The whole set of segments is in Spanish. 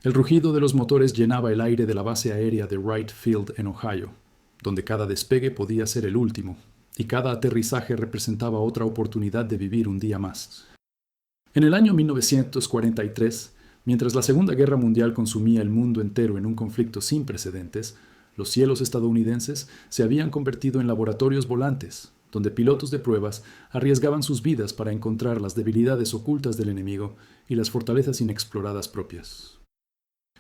El rugido de los motores llenaba el aire de la base aérea de Wright Field en Ohio, donde cada despegue podía ser el último, y cada aterrizaje representaba otra oportunidad de vivir un día más. En el año 1943, mientras la Segunda Guerra Mundial consumía el mundo entero en un conflicto sin precedentes, los cielos estadounidenses se habían convertido en laboratorios volantes, donde pilotos de pruebas arriesgaban sus vidas para encontrar las debilidades ocultas del enemigo y las fortalezas inexploradas propias.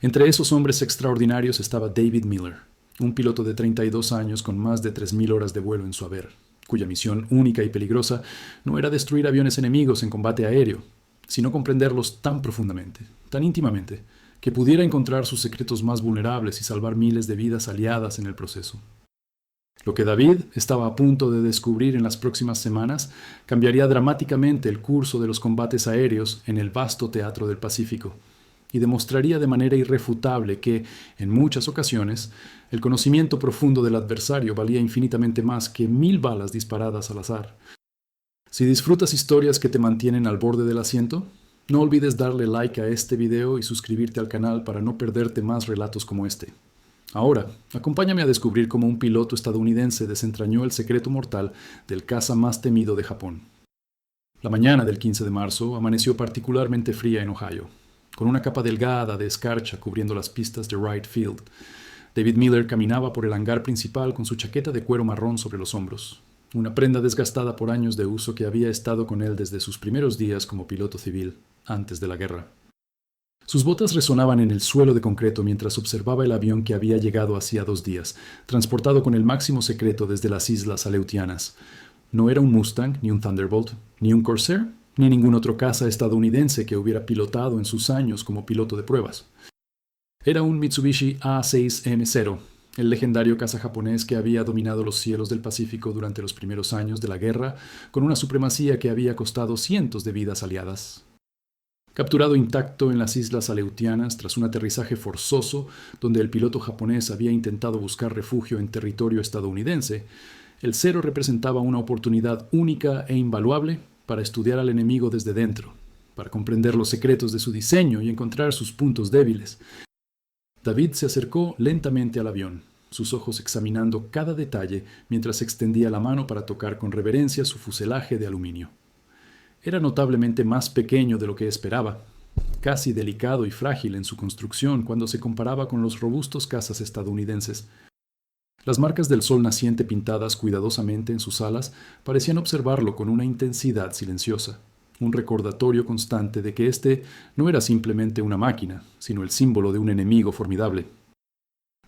Entre esos hombres extraordinarios estaba David Miller, un piloto de 32 años con más de 3.000 horas de vuelo en su haber, cuya misión única y peligrosa no era destruir aviones enemigos en combate aéreo, sino comprenderlos tan profundamente, tan íntimamente, que pudiera encontrar sus secretos más vulnerables y salvar miles de vidas aliadas en el proceso. Lo que David estaba a punto de descubrir en las próximas semanas cambiaría dramáticamente el curso de los combates aéreos en el vasto teatro del Pacífico, y demostraría de manera irrefutable que, en muchas ocasiones, el conocimiento profundo del adversario valía infinitamente más que 1.000 balas disparadas al azar. Si disfrutas historias que te mantienen al borde del asiento, no olvides darle like a este video y suscribirte al canal para no perderte más relatos como este. Ahora, acompáñame a descubrir cómo un piloto estadounidense desentrañó el secreto mortal del caza más temido de Japón. La mañana del 15 de marzo amaneció particularmente fría en Ohio, con una capa delgada de escarcha cubriendo las pistas de Wright Field. David Miller caminaba por el hangar principal con su chaqueta de cuero marrón sobre los hombros, una prenda desgastada por años de uso que había estado con él desde sus primeros días como piloto civil, antes de la guerra. Sus botas resonaban en el suelo de concreto mientras observaba el avión que había llegado hacía 2 días, transportado con el máximo secreto desde las Islas Aleutianas. No era un Mustang, ni un Thunderbolt, ni un Corsair, ni ningún otro caza estadounidense que hubiera pilotado en sus años como piloto de pruebas. Era un Mitsubishi A6M0, el legendario caza japonés que había dominado los cielos del Pacífico durante los primeros años de la guerra, con una supremacía que había costado cientos de vidas aliadas. Capturado intacto en las Islas Aleutianas tras un aterrizaje forzoso donde el piloto japonés había intentado buscar refugio en territorio estadounidense, el Cero representaba una oportunidad única e invaluable para estudiar al enemigo desde dentro, para comprender los secretos de su diseño y encontrar sus puntos débiles. David se acercó lentamente al avión, sus ojos examinando cada detalle mientras extendía la mano para tocar con reverencia su fuselaje de aluminio. Era notablemente más pequeño de lo que esperaba, casi delicado y frágil en su construcción cuando se comparaba con los robustos cazas estadounidenses. Las marcas del sol naciente pintadas cuidadosamente en sus alas parecían observarlo con una intensidad silenciosa, un recordatorio constante de que este no era simplemente una máquina, sino el símbolo de un enemigo formidable.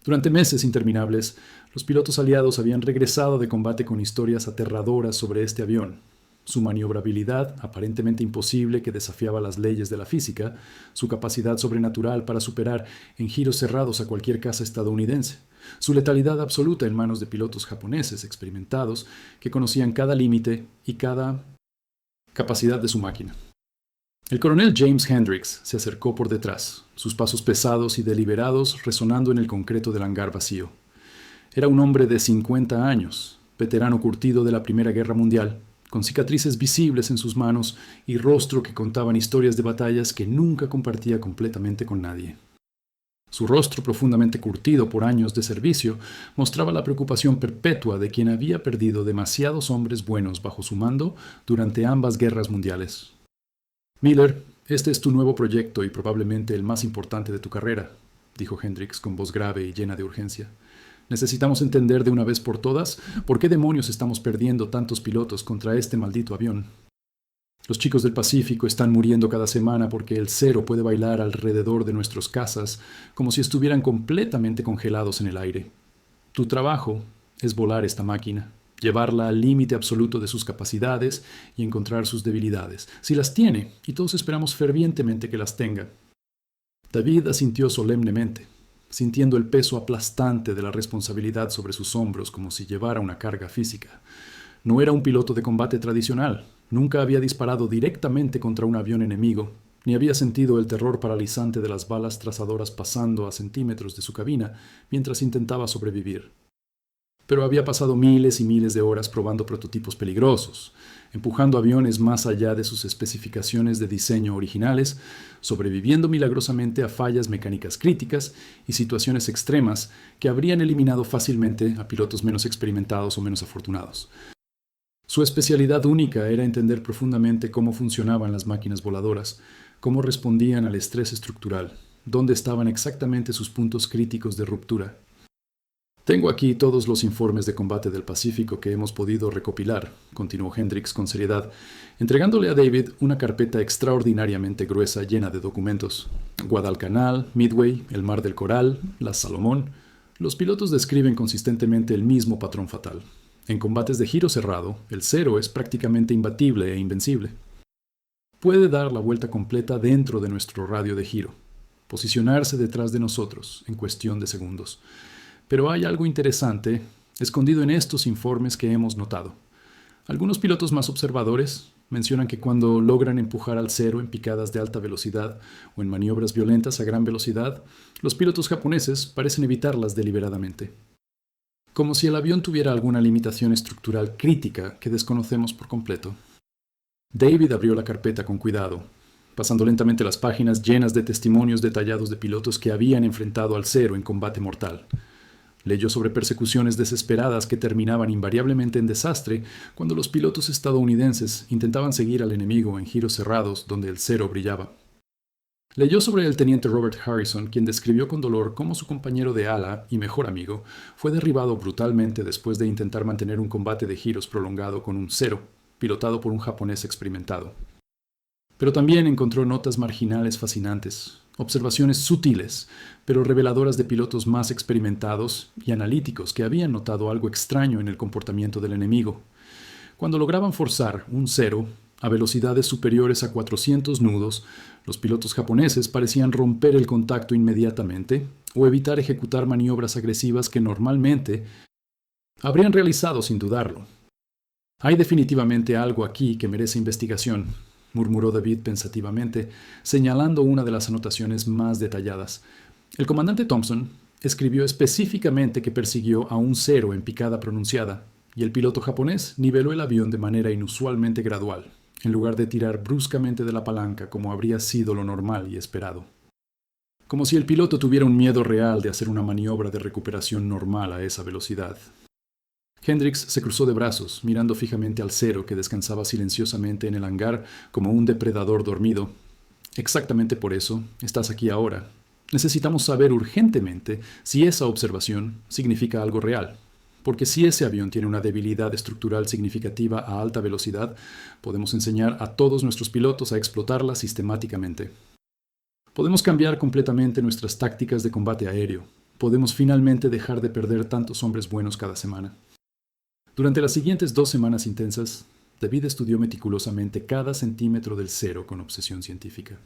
Durante meses interminables, los pilotos aliados habían regresado de combate con historias aterradoras sobre este avión. Su maniobrabilidad, aparentemente imposible, que desafiaba las leyes de la física, su capacidad sobrenatural para superar en giros cerrados a cualquier caza estadounidense, su letalidad absoluta en manos de pilotos japoneses experimentados que conocían cada límite y cada capacidad de su máquina. El coronel James Hendricks se acercó por detrás, sus pasos pesados y deliberados resonando en el concreto del hangar vacío. Era un hombre de 50 años, veterano curtido de la Primera Guerra Mundial, con cicatrices visibles en sus manos y rostro que contaban historias de batallas que nunca compartía completamente con nadie. Su rostro, profundamente curtido por años de servicio, mostraba la preocupación perpetua de quien había perdido demasiados hombres buenos bajo su mando durante ambas guerras mundiales. «Miller, este es tu nuevo proyecto y probablemente el más importante de tu carrera», dijo Hendricks con voz grave y llena de urgencia. «Necesitamos entender de una vez por todas por qué demonios estamos perdiendo tantos pilotos contra este maldito avión. Los chicos del Pacífico están muriendo cada semana porque el Cero puede bailar alrededor de nuestros cazas como si estuvieran completamente congelados en el aire. Tu trabajo es volar esta máquina, llevarla al límite absoluto de sus capacidades y encontrar sus debilidades, si las tiene, y todos esperamos fervientemente que las tenga». David asintió solemnemente, sintiendo el peso aplastante de la responsabilidad sobre sus hombros como si llevara una carga física. No era un piloto de combate tradicional, nunca había disparado directamente contra un avión enemigo, ni había sentido el terror paralizante de las balas trazadoras pasando a centímetros de su cabina mientras intentaba sobrevivir. pero había pasado miles y miles de horas probando prototipos peligrosos, empujando aviones más allá de sus especificaciones de diseño originales, sobreviviendo milagrosamente a fallas mecánicas críticas y situaciones extremas que habrían eliminado fácilmente a pilotos menos experimentados o menos afortunados. Su especialidad única era entender profundamente cómo funcionaban las máquinas voladoras, cómo respondían al estrés estructural, dónde estaban exactamente sus puntos críticos de ruptura. Tengo aquí todos los informes de combate del Pacífico que hemos podido recopilar, continuó Hendricks con seriedad, entregándole a David una carpeta extraordinariamente gruesa llena de documentos. Guadalcanal, Midway, el Mar del Coral, las Salomón. Los pilotos describen consistentemente el mismo patrón fatal. En combates de giro cerrado, el cero es prácticamente imbatible e invencible. Puede dar la vuelta completa dentro de nuestro radio de giro, posicionarse detrás de nosotros en cuestión de segundos. Pero hay algo interesante escondido en estos informes que hemos notado. Algunos pilotos más observadores mencionan que cuando logran empujar al cero en picadas de alta velocidad o en maniobras violentas a gran velocidad, los pilotos japoneses parecen evitarlas deliberadamente. Como si el avión tuviera alguna limitación estructural crítica que desconocemos por completo. David abrió la carpeta con cuidado, pasando lentamente las páginas llenas de testimonios detallados de pilotos que habían enfrentado al cero en combate mortal. Leyó sobre persecuciones desesperadas que terminaban invariablemente en desastre cuando los pilotos estadounidenses intentaban seguir al enemigo en giros cerrados donde el cero brillaba. Leyó sobre el teniente Robert Harrison, quien describió con dolor cómo su compañero de ala y mejor amigo fue derribado brutalmente después de intentar mantener un combate de giros prolongado con un cero, pilotado por un japonés experimentado. Pero también encontró notas marginales fascinantes, observaciones sutiles, pero reveladoras de pilotos más experimentados y analíticos que habían notado algo extraño en el comportamiento del enemigo. Cuando lograban forzar un cero a velocidades superiores a 400 nudos, los pilotos japoneses parecían romper el contacto inmediatamente o evitar ejecutar maniobras agresivas que normalmente habrían realizado sin dudarlo. Hay definitivamente algo aquí que merece investigación, murmuró David pensativamente, señalando una de las anotaciones más detalladas. El comandante Thompson escribió específicamente que persiguió a un cero en picada pronunciada, y el piloto japonés niveló el avión de manera inusualmente gradual, en lugar de tirar bruscamente de la palanca como habría sido lo normal y esperado. Como si el piloto tuviera un miedo real de hacer una maniobra de recuperación normal a esa velocidad. Hendricks se cruzó de brazos, mirando fijamente al cero que descansaba silenciosamente en el hangar como un depredador dormido. Exactamente por eso estás aquí ahora. Necesitamos saber urgentemente si esa observación significa algo real. Porque si ese avión tiene una debilidad estructural significativa a alta velocidad, podemos enseñar a todos nuestros pilotos a explotarla sistemáticamente. Podemos cambiar completamente nuestras tácticas de combate aéreo. Podemos finalmente dejar de perder tantos hombres buenos cada semana. Durante las siguientes 2 semanas intensas, David estudió meticulosamente cada centímetro del cero con obsesión científica.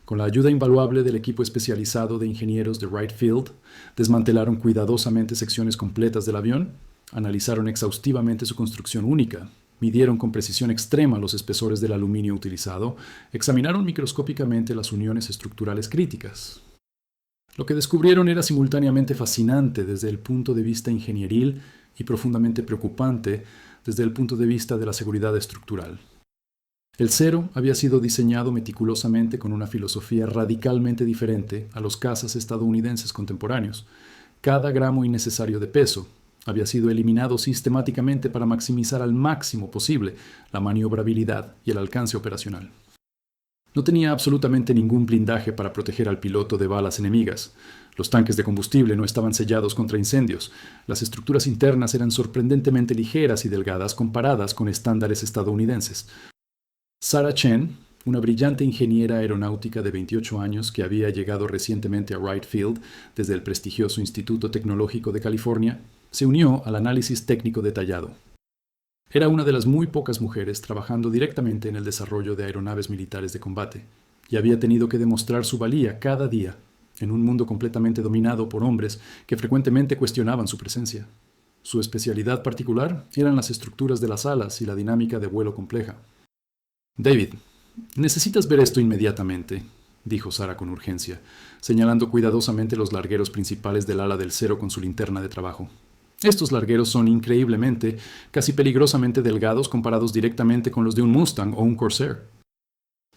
Con la ayuda invaluable del equipo especializado de ingenieros de Wright Field, desmantelaron cuidadosamente secciones completas del avión, analizaron exhaustivamente su construcción única, midieron con precisión extrema los espesores del aluminio utilizado, examinaron microscópicamente las uniones estructurales críticas. Lo que descubrieron era simultáneamente fascinante desde el punto de vista ingenieril y profundamente preocupante desde el punto de vista de la seguridad estructural. El cero había sido diseñado meticulosamente con una filosofía radicalmente diferente a los cazas estadounidenses contemporáneos. Cada gramo innecesario de peso había sido eliminado sistemáticamente para maximizar al máximo posible la maniobrabilidad y el alcance operacional. No tenía absolutamente ningún blindaje para proteger al piloto de balas enemigas. Los tanques de combustible no estaban sellados contra incendios. Las estructuras internas eran sorprendentemente ligeras y delgadas comparadas con estándares estadounidenses. Sarah Chen, una brillante ingeniera aeronáutica de 28 años que había llegado recientemente a Wright Field desde el prestigioso Instituto Tecnológico de California, se unió al análisis técnico detallado. Era una de las muy pocas mujeres trabajando directamente en el desarrollo de aeronaves militares de combate, y había tenido que demostrar su valía cada día, en un mundo completamente dominado por hombres que frecuentemente cuestionaban su presencia. Su especialidad particular eran las estructuras de las alas y la dinámica de vuelo compleja. David, necesitas ver esto inmediatamente, dijo Sarah con urgencia, señalando cuidadosamente los largueros principales del ala del cero con su linterna de trabajo. Estos largueros son increíblemente, casi peligrosamente delgados comparados directamente con los de un Mustang o un Corsair.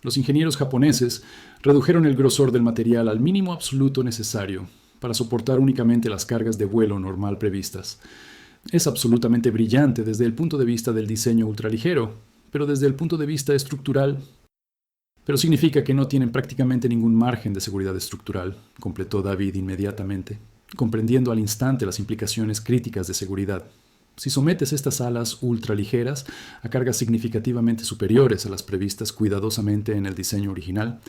Los ingenieros japoneses redujeron el grosor del material al mínimo absoluto necesario para soportar únicamente las cargas de vuelo normal previstas. Es absolutamente brillante desde el punto de vista del diseño ultraligero, pero desde el punto de vista estructural, pero significa que no tienen prácticamente ningún margen de seguridad estructural, completó David inmediatamente, comprendiendo al instante las implicaciones críticas de seguridad. Si sometes estas alas ultraligeras a cargas significativamente superiores a las previstas cuidadosamente en el diseño original,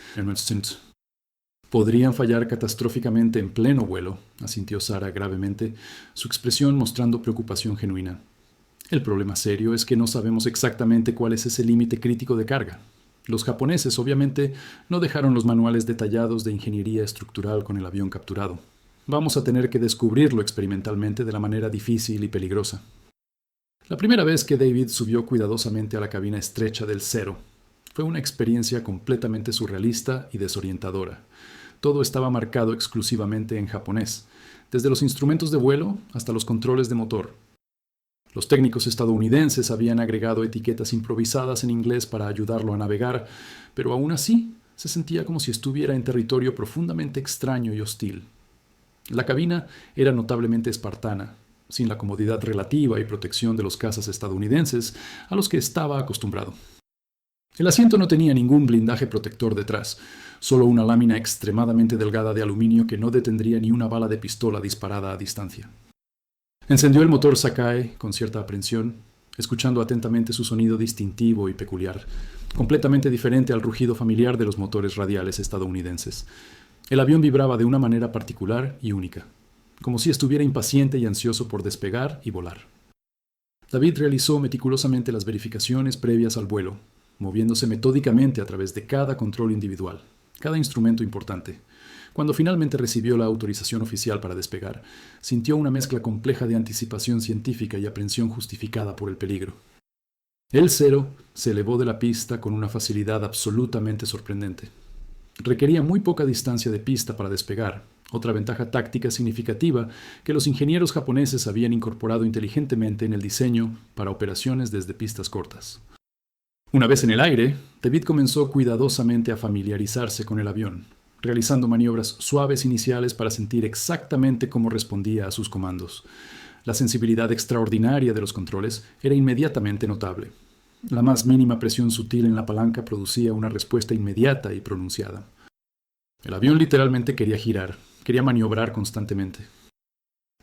podrían fallar catastróficamente en pleno vuelo, asintió Sarah gravemente, su expresión mostrando preocupación genuina. El problema serio es que no sabemos exactamente cuál es ese límite crítico de carga. Los japoneses, obviamente, no dejaron los manuales detallados de ingeniería estructural con el avión capturado. Vamos a tener que descubrirlo experimentalmente de la manera difícil y peligrosa. La primera vez que David subió cuidadosamente a la cabina estrecha del Zero fue una experiencia completamente surrealista y desorientadora. Todo estaba marcado exclusivamente en japonés, desde los instrumentos de vuelo hasta los controles de motor. Los técnicos estadounidenses habían agregado etiquetas improvisadas en inglés para ayudarlo a navegar, pero aún así se sentía como si estuviera en territorio profundamente extraño y hostil. La cabina era notablemente espartana, sin la comodidad relativa y protección de los cazas estadounidenses a los que estaba acostumbrado. El asiento no tenía ningún blindaje protector detrás, solo una lámina extremadamente delgada de aluminio que no detendría ni una bala de pistola disparada a distancia. Encendió el motor Sakai con cierta aprensión, escuchando atentamente su sonido distintivo y peculiar, completamente diferente al rugido familiar de los motores radiales estadounidenses. El avión vibraba de una manera particular y única, como si estuviera impaciente y ansioso por despegar y volar. David realizó meticulosamente las verificaciones previas al vuelo, moviéndose metódicamente a través de cada control individual, cada instrumento importante. Cuando finalmente recibió la autorización oficial para despegar, sintió una mezcla compleja de anticipación científica y aprensión justificada por el peligro. El Zero se elevó de la pista con una facilidad absolutamente sorprendente. Requería muy poca distancia de pista para despegar, otra ventaja táctica significativa que los ingenieros japoneses habían incorporado inteligentemente en el diseño para operaciones desde pistas cortas. Una vez en el aire, David comenzó cuidadosamente a familiarizarse con el avión, realizando maniobras suaves iniciales para sentir exactamente cómo respondía a sus comandos. La sensibilidad extraordinaria de los controles era inmediatamente notable. La más mínima presión sutil en la palanca producía una respuesta inmediata y pronunciada. El avión literalmente quería girar, quería maniobrar constantemente.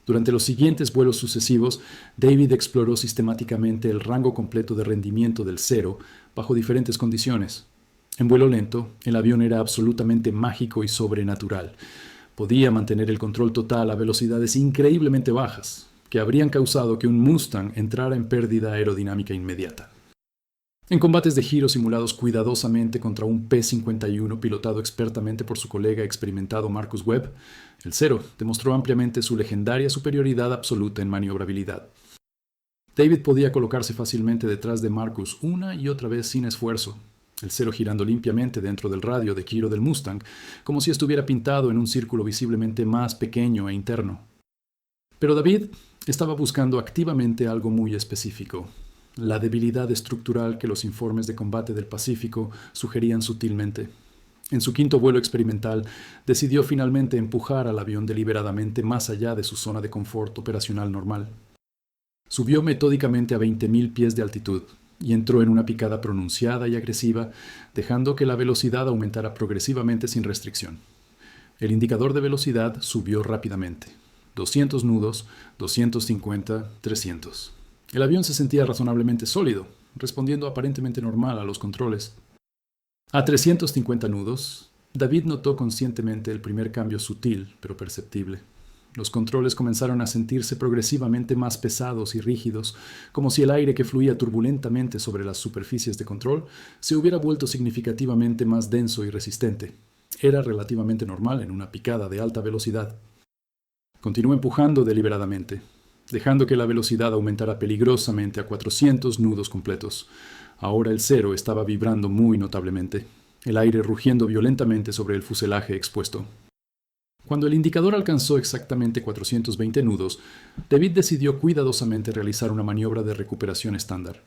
Durante los siguientes vuelos sucesivos, David exploró sistemáticamente el rango completo de rendimiento del Zero bajo diferentes condiciones. En vuelo lento, el avión era absolutamente mágico y sobrenatural. Podía mantener el control total a velocidades increíblemente bajas, que habrían causado que un Mustang entrara en pérdida aerodinámica inmediata. En combates de giro simulados cuidadosamente contra un P-51 pilotado expertamente por su colega experimentado Marcus Webb, el Zero demostró ampliamente su legendaria superioridad absoluta en maniobrabilidad. David podía colocarse fácilmente detrás de Marcus una y otra vez sin esfuerzo, el Zero girando limpiamente dentro del radio de giro del Mustang, como si estuviera pintado en un círculo visiblemente más pequeño e interno. Pero David estaba buscando activamente algo muy específico, la debilidad estructural que los informes de combate del Pacífico sugerían sutilmente. En su quinto vuelo experimental, decidió finalmente empujar al avión deliberadamente más allá de su zona de confort operacional normal. Subió metódicamente a 20.000 pies de altitud y entró en una picada pronunciada y agresiva, dejando que la velocidad aumentara progresivamente sin restricción. El indicador de velocidad subió rápidamente. 200 nudos, 250, 300. El avión se sentía razonablemente sólido, respondiendo aparentemente normal a los controles. A 350 nudos, David notó conscientemente el primer cambio sutil, pero perceptible. Los controles comenzaron a sentirse progresivamente más pesados y rígidos, como si el aire que fluía turbulentamente sobre las superficies de control se hubiera vuelto significativamente más denso y resistente. Era relativamente normal en una picada de alta velocidad. Continuó empujando deliberadamente, dejando que la velocidad aumentara peligrosamente a 400 nudos completos. Ahora el Zero estaba vibrando muy notablemente, el aire rugiendo violentamente sobre el fuselaje expuesto. Cuando el indicador alcanzó exactamente 420 nudos, David decidió cuidadosamente realizar una maniobra de recuperación estándar.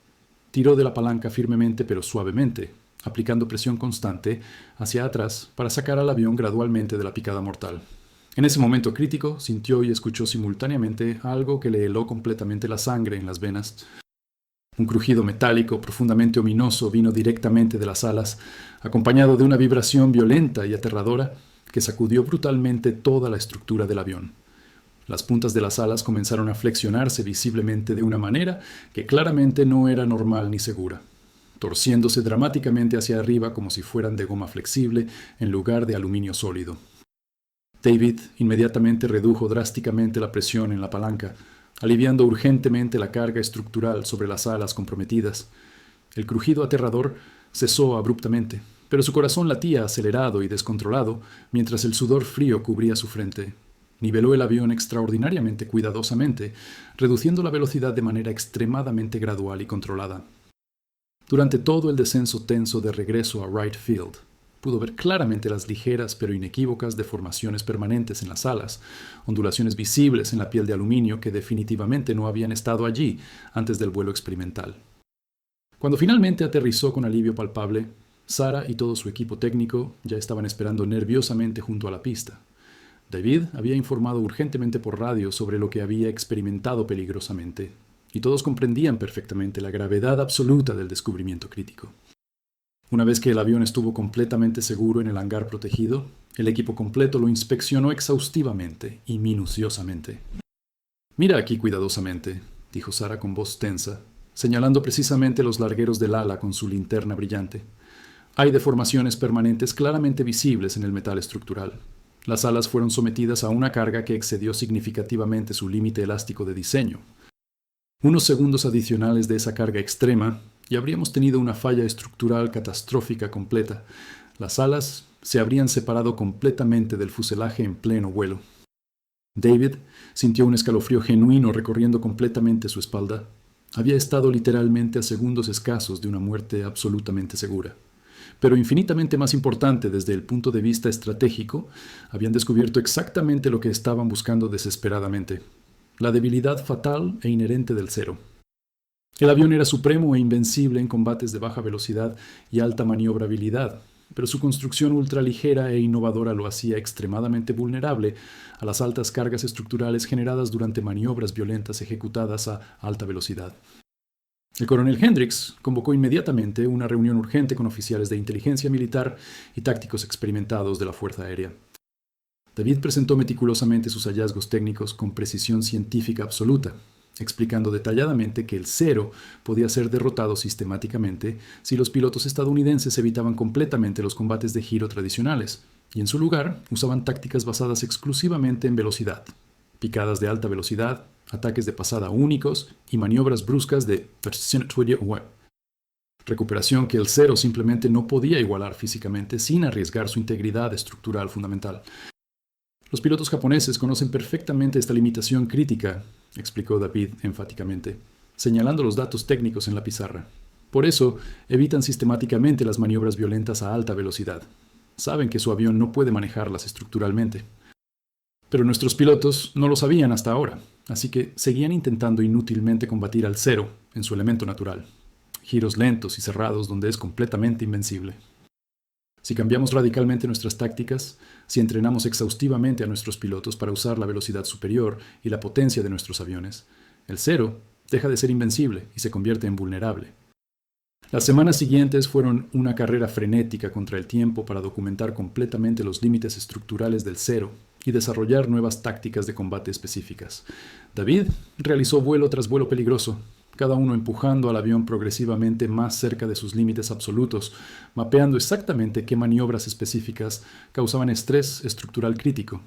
Tiró de la palanca firmemente pero suavemente, aplicando presión constante hacia atrás para sacar al avión gradualmente de la picada mortal. En ese momento crítico, sintió y escuchó simultáneamente algo que le heló completamente la sangre en las venas. Un crujido metálico profundamente ominoso vino directamente de las alas, acompañado de una vibración violenta y aterradora que sacudió brutalmente toda la estructura del avión. Las puntas de las alas comenzaron a flexionarse visiblemente de una manera que claramente no era normal ni segura, torciéndose dramáticamente hacia arriba como si fueran de goma flexible en lugar de aluminio sólido. David inmediatamente redujo drásticamente la presión en la palanca, aliviando urgentemente la carga estructural sobre las alas comprometidas. El crujido aterrador cesó abruptamente, pero su corazón latía acelerado y descontrolado mientras el sudor frío cubría su frente. Niveló el avión extraordinariamente cuidadosamente, reduciendo la velocidad de manera extremadamente gradual y controlada. Durante todo el descenso tenso de regreso a Wright Field, pudo ver claramente las ligeras pero inequívocas deformaciones permanentes en las alas, ondulaciones visibles en la piel de aluminio que definitivamente no habían estado allí antes del vuelo experimental. Cuando finalmente aterrizó con alivio palpable, Sarah y todo su equipo técnico ya estaban esperando nerviosamente junto a la pista. David había informado urgentemente por radio sobre lo que había experimentado peligrosamente, y todos comprendían perfectamente la gravedad absoluta del descubrimiento crítico. Una vez que el avión estuvo completamente seguro en el hangar protegido, el equipo completo lo inspeccionó exhaustivamente y minuciosamente. «Mira aquí cuidadosamente», dijo Sarah con voz tensa, señalando precisamente los largueros del ala con su linterna brillante. «Hay deformaciones permanentes claramente visibles en el metal estructural. Las alas fueron sometidas a una carga que excedió significativamente su límite elástico de diseño. Unos segundos adicionales de esa carga extrema y habríamos tenido una falla estructural catastrófica completa. Las alas se habrían separado completamente del fuselaje en pleno vuelo». David sintió un escalofrío genuino recorriendo completamente su espalda. Había estado literalmente a segundos escasos de una muerte absolutamente segura. Pero infinitamente más importante desde el punto de vista estratégico, habían descubierto exactamente lo que estaban buscando desesperadamente: la debilidad fatal e inherente del Zero. El avión era supremo e invencible en combates de baja velocidad y alta maniobrabilidad, pero su construcción ultraligera e innovadora lo hacía extremadamente vulnerable a las altas cargas estructurales generadas durante maniobras violentas ejecutadas a alta velocidad. El coronel Hendricks convocó inmediatamente una reunión urgente con oficiales de inteligencia militar y tácticos experimentados de la Fuerza Aérea. David presentó meticulosamente sus hallazgos técnicos con precisión científica absoluta, explicando detalladamente que el Zero podía ser derrotado sistemáticamente si los pilotos estadounidenses evitaban completamente los combates de giro tradicionales, y en su lugar usaban tácticas basadas exclusivamente en velocidad, picadas de alta velocidad, ataques de pasada únicos y maniobras bruscas de recuperación que el Zero simplemente no podía igualar físicamente sin arriesgar su integridad estructural fundamental. Los pilotos japoneses conocen perfectamente esta limitación crítica, explicó David enfáticamente, señalando los datos técnicos en la pizarra. Por eso, evitan sistemáticamente las maniobras violentas a alta velocidad. Saben que su avión no puede manejarlas estructuralmente. Pero nuestros pilotos no lo sabían hasta ahora, así que seguían intentando inútilmente combatir al Zero en su elemento natural. Giros lentos y cerrados donde es completamente invencible. Si cambiamos radicalmente nuestras tácticas, si entrenamos exhaustivamente a nuestros pilotos para usar la velocidad superior y la potencia de nuestros aviones, el Zero deja de ser invencible y se convierte en vulnerable. Las semanas siguientes fueron una carrera frenética contra el tiempo para documentar completamente los límites estructurales del Zero y desarrollar nuevas tácticas de combate específicas. David realizó vuelo tras vuelo peligroso, cada uno empujando al avión progresivamente más cerca de sus límites absolutos, mapeando exactamente qué maniobras específicas causaban estrés estructural crítico.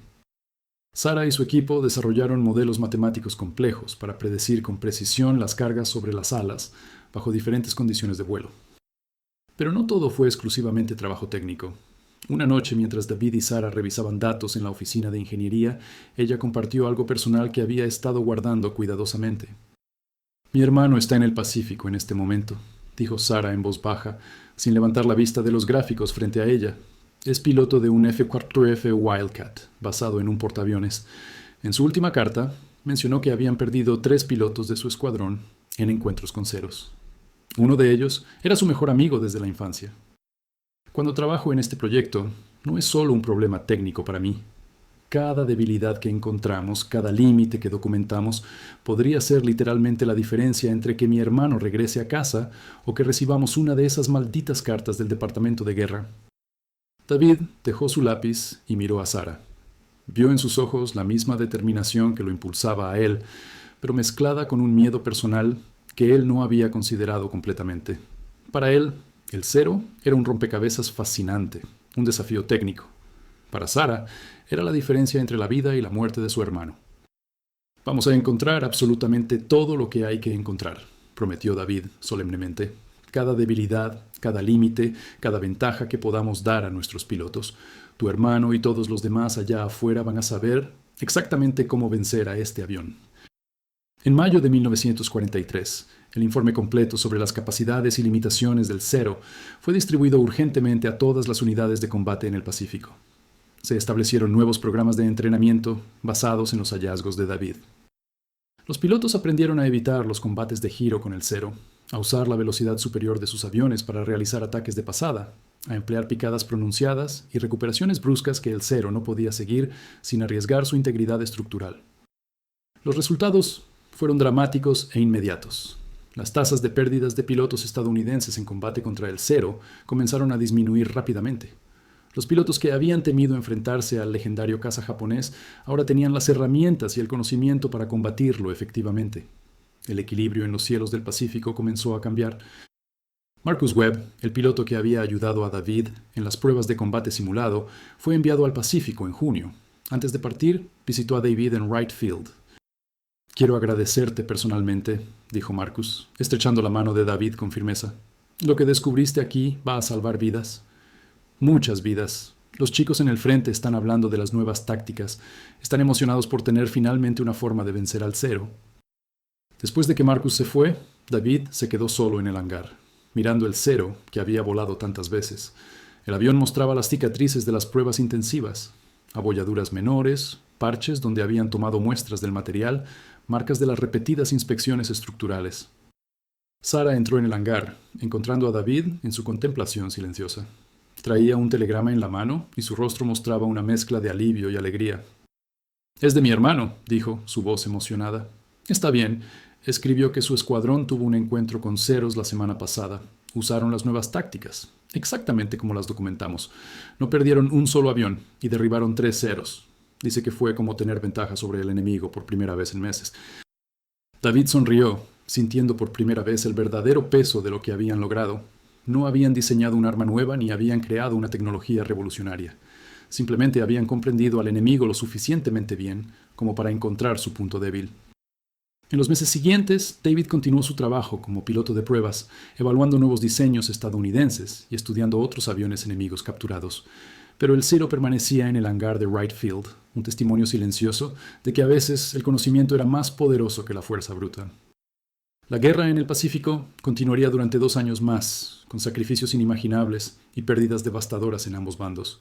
Sarah y su equipo desarrollaron modelos matemáticos complejos para predecir con precisión las cargas sobre las alas bajo diferentes condiciones de vuelo. Pero no todo fue exclusivamente trabajo técnico. Una noche, mientras David y Sarah revisaban datos en la oficina de ingeniería, ella compartió algo personal que había estado guardando cuidadosamente. «Mi hermano está en el Pacífico en este momento», dijo Sarah en voz baja, sin levantar la vista de los gráficos frente a ella. Es piloto de un F-4F Wildcat, basado en un portaaviones. En su última carta, mencionó que habían perdido 3 pilotos de su escuadrón en encuentros con ceros. Uno de ellos era su mejor amigo desde la infancia. Cuando trabajo en este proyecto, no es solo un problema técnico para mí. Cada debilidad que encontramos, cada límite que documentamos, podría ser literalmente la diferencia entre que mi hermano regrese a casa o que recibamos una de esas malditas cartas del Departamento de Guerra. David dejó su lápiz y miró a Sara. Vio en sus ojos la misma determinación que lo impulsaba a él, pero mezclada con un miedo personal que él no había considerado completamente. Para él, el cero era un rompecabezas fascinante, un desafío técnico. Para Sara, era la diferencia entre la vida y la muerte de su hermano. Vamos a encontrar absolutamente todo lo que hay que encontrar, prometió David solemnemente. Cada debilidad, cada límite, cada ventaja que podamos dar a nuestros pilotos. Tu hermano y todos los demás allá afuera van a saber exactamente cómo vencer a este avión. En mayo de 1943, el informe completo sobre las capacidades y limitaciones del Cero fue distribuido urgentemente a todas las unidades de combate en el Pacífico. Se establecieron nuevos programas de entrenamiento basados en los hallazgos de David. Los pilotos aprendieron a evitar los combates de giro con el Cero, a usar la velocidad superior de sus aviones para realizar ataques de pasada, a emplear picadas pronunciadas y recuperaciones bruscas que el Cero no podía seguir sin arriesgar su integridad estructural. Los resultados fueron dramáticos e inmediatos. Las tasas de pérdidas de pilotos estadounidenses en combate contra el Cero comenzaron a disminuir rápidamente. Los pilotos que habían temido enfrentarse al legendario caza japonés ahora tenían las herramientas y el conocimiento para combatirlo efectivamente. El equilibrio en los cielos del Pacífico comenzó a cambiar. Marcus Webb, el piloto que había ayudado a David en las pruebas de combate simulado, fue enviado al Pacífico en junio. Antes de partir, visitó a David en Wright Field. Quiero agradecerte personalmente, dijo Marcus, estrechando la mano de David con firmeza. Lo que descubriste aquí va a salvar vidas. Muchas vidas. Los chicos en el frente están hablando de las nuevas tácticas. Están emocionados por tener finalmente una forma de vencer al Cero. Después de que Marcus se fue, David se quedó solo en el hangar, mirando el Cero que había volado tantas veces. El avión mostraba las cicatrices de las pruebas intensivas, abolladuras menores, parches donde habían tomado muestras del material, marcas de las repetidas inspecciones estructurales. Sara entró en el hangar, encontrando a David en su contemplación silenciosa. Traía un telegrama en la mano y su rostro mostraba una mezcla de alivio y alegría. «Es de mi hermano», dijo, su voz emocionada. «Está bien. Escribió que su escuadrón tuvo un encuentro con ceros la semana pasada. Usaron las nuevas tácticas, exactamente como las documentamos. No perdieron un solo avión y derribaron 3 ceros. Dice que fue como tener ventaja sobre el enemigo por primera vez en meses». David sonrió, sintiendo por primera vez el verdadero peso de lo que habían logrado. No habían diseñado un arma nueva ni habían creado una tecnología revolucionaria. Simplemente habían comprendido al enemigo lo suficientemente bien como para encontrar su punto débil. En los meses siguientes, David continuó su trabajo como piloto de pruebas, evaluando nuevos diseños estadounidenses y estudiando otros aviones enemigos capturados. Pero el Cero permanecía en el hangar de Wright Field, un testimonio silencioso de que a veces el conocimiento era más poderoso que la fuerza bruta. La guerra en el Pacífico continuaría durante 2 años más, con sacrificios inimaginables y pérdidas devastadoras en ambos bandos.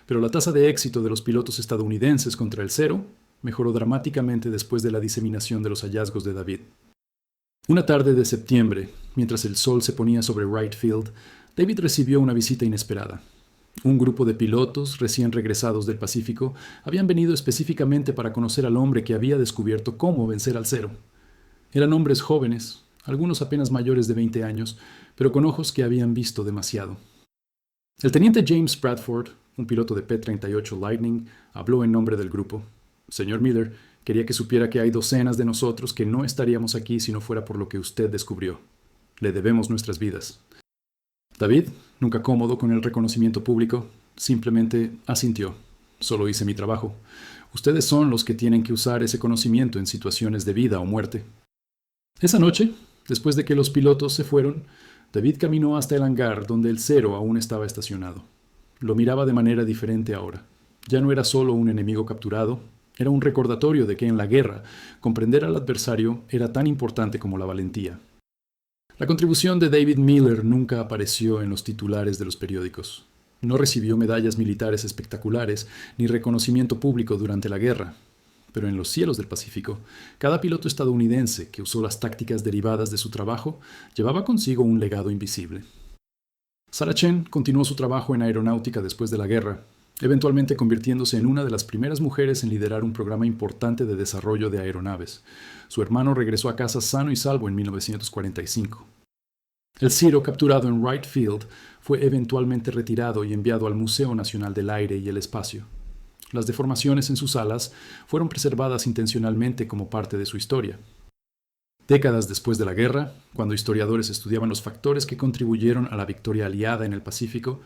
Pero la tasa de éxito de los pilotos estadounidenses contra el Cero mejoró dramáticamente después de la diseminación de los hallazgos de David. Una tarde de septiembre, mientras el sol se ponía sobre Wright Field, David recibió una visita inesperada. Un grupo de pilotos recién regresados del Pacífico habían venido específicamente para conocer al hombre que había descubierto cómo vencer al Cero. Eran hombres jóvenes, algunos apenas mayores de 20 años, pero con ojos que habían visto demasiado. El teniente James Bradford, un piloto de P-38 Lightning, habló en nombre del grupo. «Señor Miller, quería que supiera que hay docenas de nosotros que no estaríamos aquí si no fuera por lo que usted descubrió. Le debemos nuestras vidas». David, nunca cómodo con el reconocimiento público, simplemente asintió. «Solo hice mi trabajo. Ustedes son los que tienen que usar ese conocimiento en situaciones de vida o muerte». Esa noche, después de que los pilotos se fueron, David caminó hasta el hangar donde el Cero aún estaba estacionado. Lo miraba de manera diferente ahora. Ya no era solo un enemigo capturado, era un recordatorio de que en la guerra comprender al adversario era tan importante como la valentía. La contribución de David Miller nunca apareció en los titulares de los periódicos. No recibió medallas militares espectaculares ni reconocimiento público durante la guerra, pero en los cielos del Pacífico, cada piloto estadounidense que usó las tácticas derivadas de su trabajo llevaba consigo un legado invisible. Sarah Chen continuó su trabajo en aeronáutica después de la guerra, eventualmente convirtiéndose en una de las primeras mujeres en liderar un programa importante de desarrollo de aeronaves. Su hermano regresó a casa sano y salvo en 1945. El Zero, capturado en Wright Field, fue eventualmente retirado y enviado al Museo Nacional del Aire y el Espacio. Las deformaciones en sus alas fueron preservadas intencionalmente como parte de su historia. Décadas después de la guerra, cuando historiadores estudiaban los factores que contribuyeron a la victoria aliada en el Pacífico,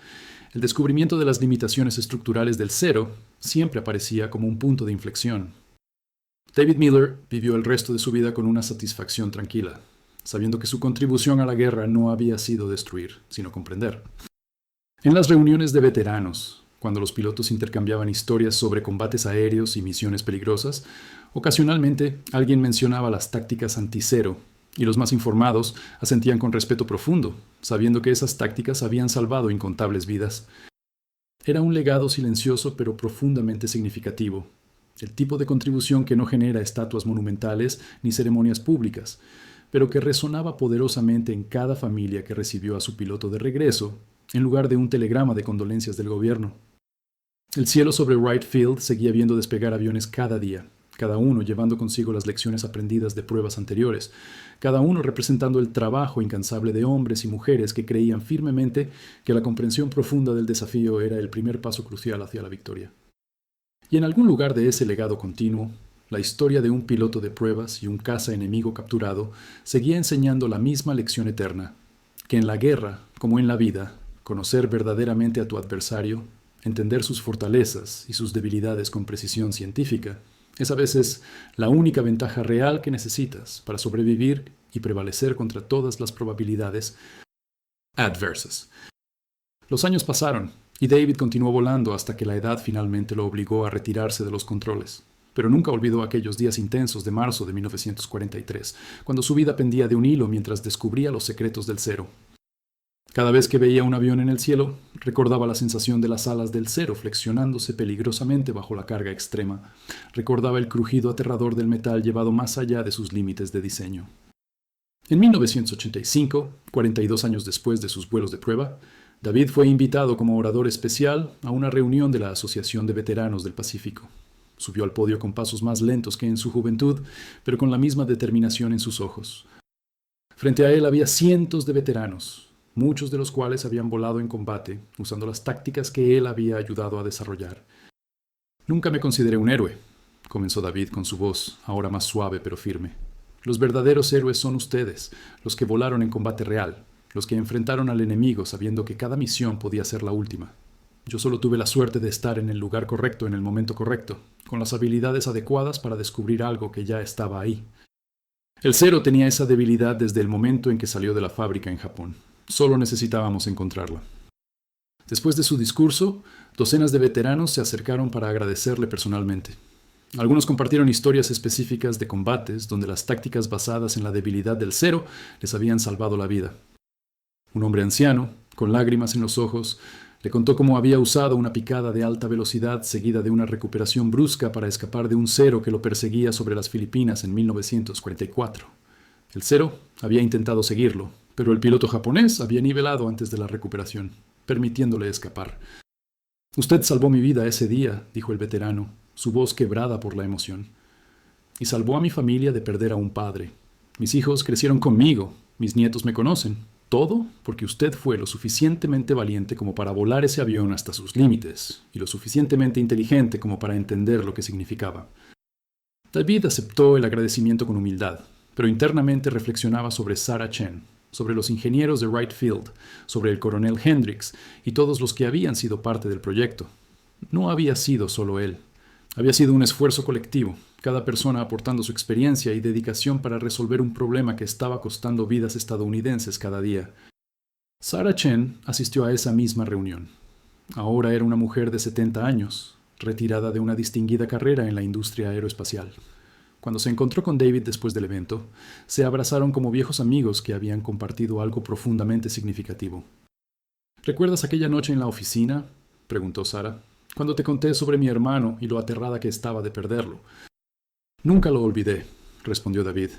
el descubrimiento de las limitaciones estructurales del Zero siempre aparecía como un punto de inflexión. David Miller vivió el resto de su vida con una satisfacción tranquila, sabiendo que su contribución a la guerra no había sido destruir, sino comprender. En las reuniones de veteranos, cuando los pilotos intercambiaban historias sobre combates aéreos y misiones peligrosas, ocasionalmente alguien mencionaba las tácticas anti-Zero, y los más informados asentían con respeto profundo, sabiendo que esas tácticas habían salvado incontables vidas. Era un legado silencioso pero profundamente significativo, el tipo de contribución que no genera estatuas monumentales ni ceremonias públicas, pero que resonaba poderosamente en cada familia que recibió a su piloto de regreso, en lugar de un telegrama de condolencias del gobierno. El cielo sobre Wright Field seguía viendo despegar aviones cada día, cada uno llevando consigo las lecciones aprendidas de pruebas anteriores, cada uno representando el trabajo incansable de hombres y mujeres que creían firmemente que la comprensión profunda del desafío era el primer paso crucial hacia la victoria. Y en algún lugar de ese legado continuo, la historia de un piloto de pruebas y un caza enemigo capturado seguía enseñando la misma lección eterna, que en la guerra, como en la vida, conocer verdaderamente a tu adversario, entender sus fortalezas y sus debilidades con precisión científica, es a veces la única ventaja real que necesitas para sobrevivir y prevalecer contra todas las probabilidades adversas. Los años pasaron y David continuó volando hasta que la edad finalmente lo obligó a retirarse de los controles. Pero nunca olvidó aquellos días intensos de marzo de 1943, cuando su vida pendía de un hilo mientras descubría los secretos del Zero. Cada vez que veía un avión en el cielo, recordaba la sensación de las alas del Zero flexionándose peligrosamente bajo la carga extrema. Recordaba el crujido aterrador del metal llevado más allá de sus límites de diseño. En 1985, 42 años después de sus vuelos de prueba, David fue invitado como orador especial a una reunión de la Asociación de Veteranos del Pacífico. Subió al podio con pasos más lentos que en su juventud, pero con la misma determinación en sus ojos. Frente a él había cientos de veteranos, muchos de los cuales habían volado en combate, usando las tácticas que él había ayudado a desarrollar. Nunca me consideré un héroe, comenzó David con su voz, ahora más suave pero firme. Los verdaderos héroes son ustedes, los que volaron en combate real, los que enfrentaron al enemigo sabiendo que cada misión podía ser la última. Yo solo tuve la suerte de estar en el lugar correcto en el momento correcto, con las habilidades adecuadas para descubrir algo que ya estaba ahí. El Zero tenía esa debilidad desde el momento en que salió de la fábrica en Japón. Solo necesitábamos encontrarla. Después de su discurso, docenas de veteranos se acercaron para agradecerle personalmente. Algunos compartieron historias específicas de combates donde las tácticas basadas en la debilidad del Zero les habían salvado la vida. Un hombre anciano, con lágrimas en los ojos, le contó cómo había usado una picada de alta velocidad seguida de una recuperación brusca para escapar de un Zero que lo perseguía sobre las Filipinas en 1944. El Zero había intentado seguirlo, pero el piloto japonés había nivelado antes de la recuperación, permitiéndole escapar. «Usted salvó mi vida ese día», dijo el veterano, su voz quebrada por la emoción. «Y salvó a mi familia de perder a un padre. Mis hijos crecieron conmigo, mis nietos me conocen. Todo porque usted fue lo suficientemente valiente como para volar ese avión hasta sus límites y lo suficientemente inteligente como para entender lo que significaba». David aceptó el agradecimiento con humildad, pero internamente reflexionaba sobre Sarah Chen, sobre los ingenieros de Wright Field, sobre el coronel Hendricks y todos los que habían sido parte del proyecto. No había sido solo él. Había sido un esfuerzo colectivo, cada persona aportando su experiencia y dedicación para resolver un problema que estaba costando vidas estadounidenses cada día. Sarah Chen asistió a esa misma reunión. Ahora era una mujer de 70 años, retirada de una distinguida carrera en la industria aeroespacial. Cuando se encontró con David después del evento, se abrazaron como viejos amigos que habían compartido algo profundamente significativo. ¿Recuerdas aquella noche en la oficina?, preguntó Sarah, cuando te conté sobre mi hermano y lo aterrada que estaba de perderlo. Nunca lo olvidé, respondió David.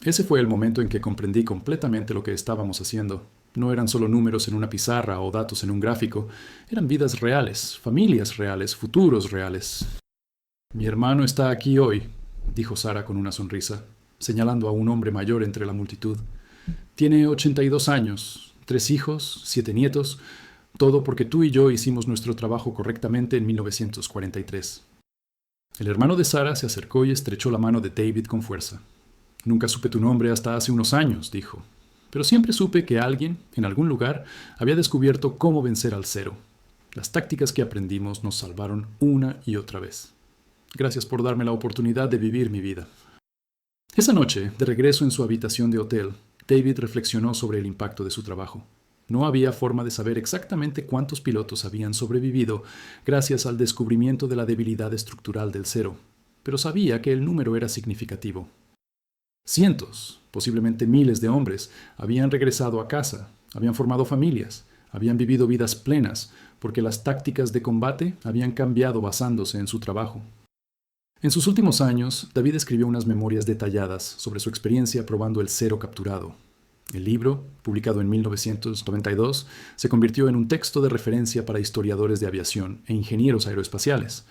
Ese fue el momento en que comprendí completamente lo que estábamos haciendo. No eran solo números en una pizarra o datos en un gráfico, eran vidas reales, familias reales, futuros reales. Mi hermano está aquí hoy, dijo Sarah con una sonrisa, señalando a un hombre mayor entre la multitud. Tiene 82 años, 3 hijos, 7 nietos, todo porque tú y yo hicimos nuestro trabajo correctamente en 1943. El hermano de Sarah se acercó y estrechó la mano de David con fuerza. Nunca supe tu nombre hasta hace unos años, dijo, pero siempre supe que alguien, en algún lugar, había descubierto cómo vencer al cero. Las tácticas que aprendimos nos salvaron una y otra vez. Gracias por darme la oportunidad de vivir mi vida. Esa noche, de regreso en su habitación de hotel, David reflexionó sobre el impacto de su trabajo. No había forma de saber exactamente cuántos pilotos habían sobrevivido gracias al descubrimiento de la debilidad estructural del cero, pero sabía que el número era significativo. Cientos, posiblemente miles de hombres habían regresado a casa, habían formado familias, habían vivido vidas plenas, porque las tácticas de combate habían cambiado basándose en su trabajo. En sus últimos años, David escribió unas memorias detalladas sobre su experiencia probando el cero capturado. El libro, publicado en 1992, se convirtió en un texto de referencia para historiadores de aviación e ingenieros aeroespaciales.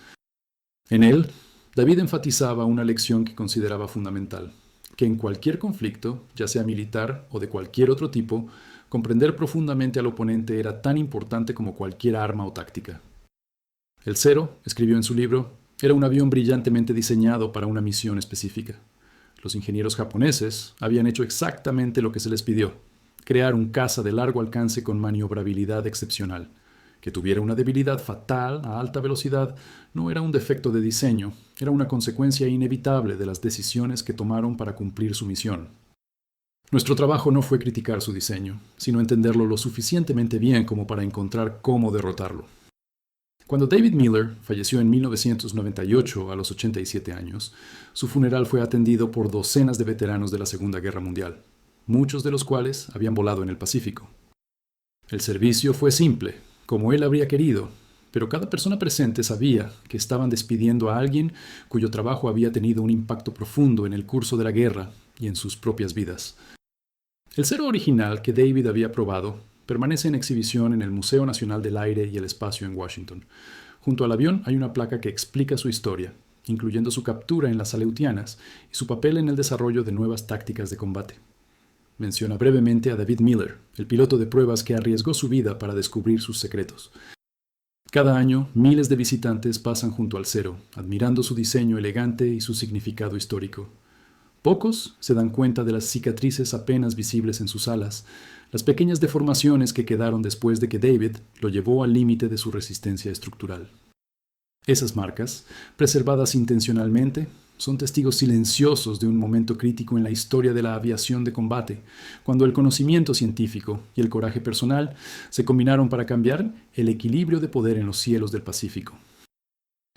En él, David enfatizaba una lección que consideraba fundamental, que en cualquier conflicto, ya sea militar o de cualquier otro tipo, comprender profundamente al oponente era tan importante como cualquier arma o táctica. El cero, escribió en su libro, era un avión brillantemente diseñado para una misión específica. Los ingenieros japoneses habían hecho exactamente lo que se les pidió, crear un caza de largo alcance con maniobrabilidad excepcional. Que tuviera una debilidad fatal a alta velocidad no era un defecto de diseño, era una consecuencia inevitable de las decisiones que tomaron para cumplir su misión. Nuestro trabajo no fue criticar su diseño, sino entenderlo lo suficientemente bien como para encontrar cómo derrotarlo. Cuando David Miller falleció en 1998 a los 87 años, su funeral fue atendido por docenas de veteranos de la Segunda Guerra Mundial, muchos de los cuales habían volado en el Pacífico. El servicio fue simple, como él habría querido, pero cada persona presente sabía que estaban despidiendo a alguien cuyo trabajo había tenido un impacto profundo en el curso de la guerra y en sus propias vidas. El cero original que David había probado permanece en exhibición en el Museo Nacional del Aire y el Espacio en Washington. Junto al avión hay una placa que explica su historia, incluyendo su captura en las Aleutianas y su papel en el desarrollo de nuevas tácticas de combate. Menciona brevemente a David Miller, el piloto de pruebas que arriesgó su vida para descubrir sus secretos. Cada año, miles de visitantes pasan junto al cero, admirando su diseño elegante y su significado histórico. Pocos se dan cuenta de las cicatrices apenas visibles en sus alas, las pequeñas deformaciones que quedaron después de que David lo llevó al límite de su resistencia estructural. Esas marcas, preservadas intencionalmente, son testigos silenciosos de un momento crítico en la historia de la aviación de combate, cuando el conocimiento científico y el coraje personal se combinaron para cambiar el equilibrio de poder en los cielos del Pacífico.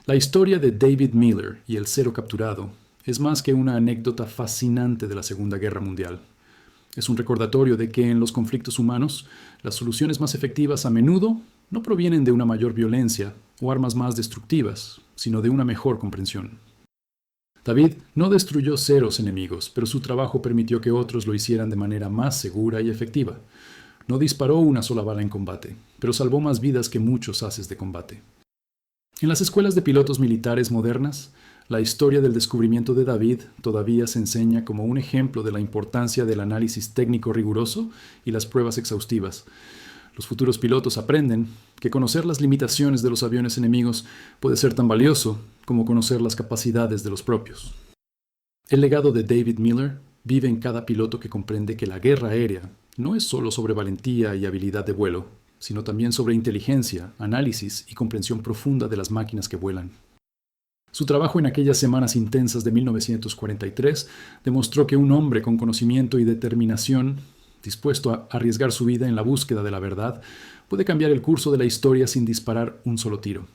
La historia de David Miller y el cero capturado es más que una anécdota fascinante de la Segunda Guerra Mundial. Es un recordatorio de que en los conflictos humanos, las soluciones más efectivas a menudo no provienen de una mayor violencia o armas más destructivas, sino de una mejor comprensión. David no destruyó ceros enemigos, pero su trabajo permitió que otros lo hicieran de manera más segura y efectiva. No disparó una sola bala en combate, pero salvó más vidas que muchos haces de combate. En las escuelas de pilotos militares modernas, la historia del descubrimiento de David todavía se enseña como un ejemplo de la importancia del análisis técnico riguroso y las pruebas exhaustivas. Los futuros pilotos aprenden que conocer las limitaciones de los aviones enemigos puede ser tan valioso como conocer las capacidades de los propios. El legado de David Miller vive en cada piloto que comprende que la guerra aérea no es solo sobre valentía y habilidad de vuelo, sino también sobre inteligencia, análisis y comprensión profunda de las máquinas que vuelan. Su trabajo en aquellas semanas intensas de 1943 demostró que un hombre con conocimiento y determinación, dispuesto a arriesgar su vida en la búsqueda de la verdad, puede cambiar el curso de la historia sin disparar un solo tiro.